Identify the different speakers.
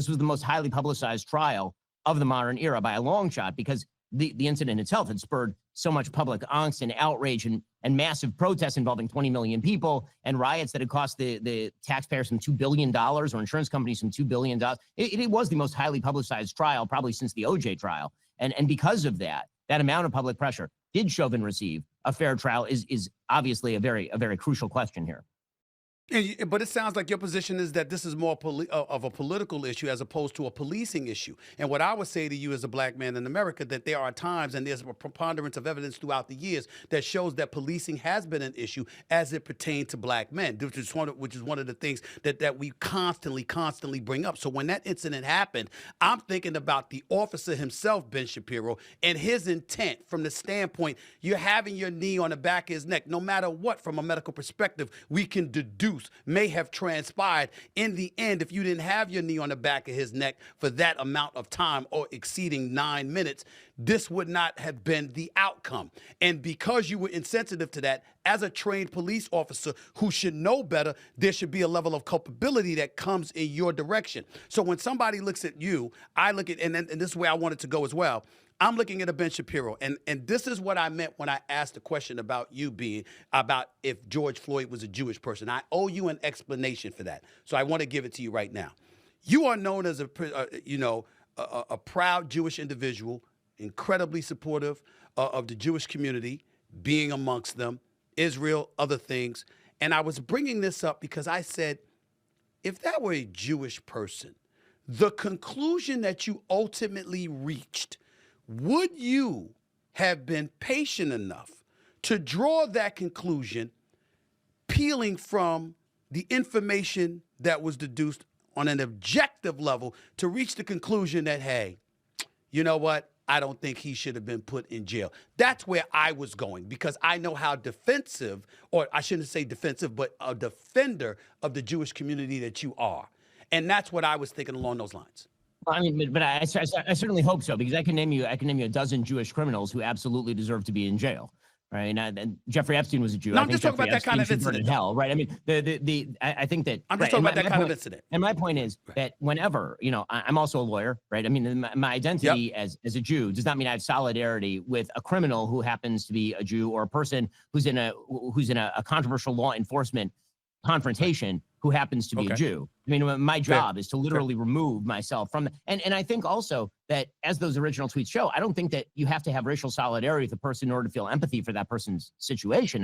Speaker 1: This was the most highly publicized trial of the modern era by a long shot, because the incident itself had spurred so much public angst and outrage and massive protests involving 20 million people and riots that had cost the taxpayers some $2 billion, or insurance companies some $2 billion. It was the most highly publicized trial probably since the OJ trial. And because of that amount of public pressure, did Chauvin receive a fair trial is obviously a very crucial question here.
Speaker 2: But it sounds like your position is that this is more of a political issue as opposed to a policing issue. And what I would say to you as a black man in America, that there are times, and there's a preponderance of evidence throughout the years that shows that policing has been an issue as it pertains to black men, which is one of the things that we constantly bring up. So when that incident happened, I'm thinking about the officer himself, Ben Shapiro, and his intent from the standpoint, you're having your knee on the back of his neck. No matter what, from a medical perspective, we can deduce may have transpired in the end if you didn't have your knee on the back of his neck for that amount of time or exceeding 9 minutes, this would not have been the outcome. And because you were insensitive to that, as a trained police officer who should know better, there should be a level of culpability that comes in your direction. So when somebody looks at you, I look at, and this is where I wanted to go as well, I'm looking at a Ben Shapiro, and this is what I meant when I asked the question about you being, about if George Floyd was a Jewish person. I owe you an explanation for that, so I want to give it to you right now. You are known as a proud Jewish individual, incredibly supportive of the Jewish community, being amongst them, Israel, other things. And I was bringing this up because I said, if that were a Jewish person, the conclusion that you ultimately reached, would you have been patient enough to draw that conclusion, peeling from the information that was deduced on an objective level to reach the conclusion that, hey, you know what? I don't think he should have been put in jail. That's where I was going, because I know how defensive, or I shouldn't say defensive, but a defender of the Jewish community that you are. And that's what I was thinking along those lines.
Speaker 1: I mean, but I certainly hope so, because I can name you a dozen Jewish criminals who absolutely deserve to be in jail, right? And Jeffrey Epstein was a Jew.
Speaker 2: No, I'm just talking about that kind of incident.
Speaker 1: Hell, right? I mean, I think that
Speaker 2: I'm just talking about that kind of incident.
Speaker 1: And my point is that whenever, I'm also a lawyer, right? I mean, my identity as a Jew does not mean I have solidarity with a criminal who happens to be a Jew, or a person who's in a controversial law enforcement confrontation who happens to be a Jew. I mean, my job is to literally remove myself from and I think also that, as those original tweets show, I don't think that you have to have racial solidarity with a person in order to feel empathy for that person's situation.